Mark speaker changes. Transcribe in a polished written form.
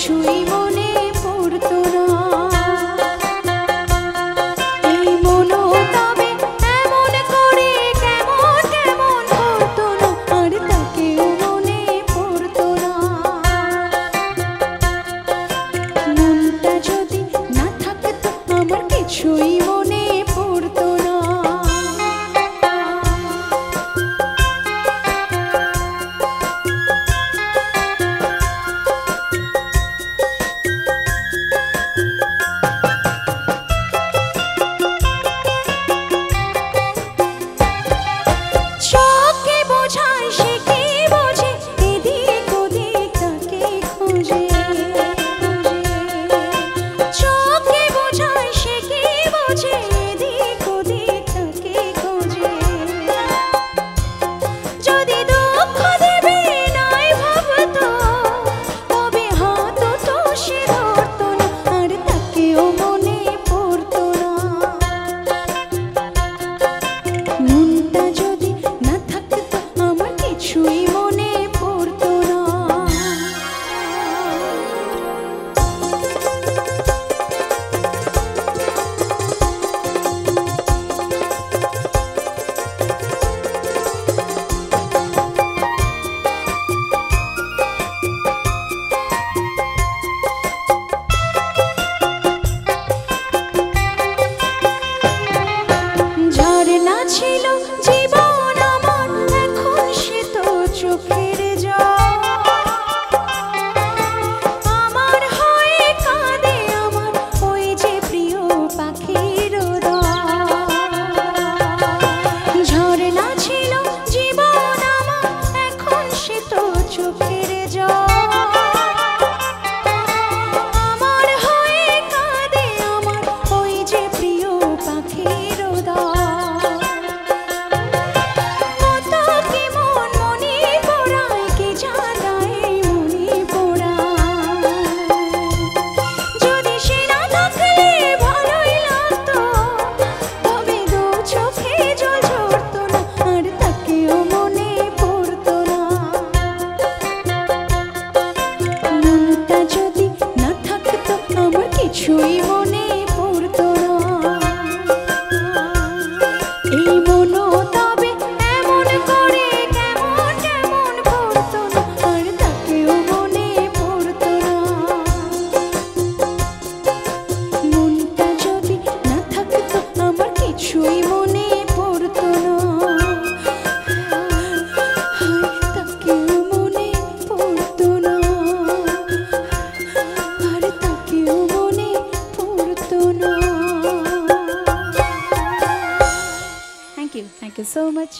Speaker 1: কিছুই মনে পড়তো না। এই মনও তবে এমন করে কেমন কেমন করতো না, আর তাকেও মনে পড়তো না। মনটা যদি না থাকতো আমার কিছুই মনে পড়তো না। ছিল জীবন আমার, এখন সে তো চোখের জল। আমার হয়ে কাঁদে আমার ওই যে প্রিয় পাখির দল। ঝরনা ছিল জীবন আমার, এখন সে তো চোখের জল। আমার হয়ে কাঁদে আমার ওই যে প্রিয় পাখির দল। কিছুই মনে পড়তো না। এই মনও তবে এমন করে কেমন কেমন করতো না, আর তাকেও মনে পড়তো না। মনটা যদি না থাকতো আমার কিছুই মনে পড়তো না, তাকেও মনে পড়তো না, আর তাকেও মনে পড়তো না। Thank you so much.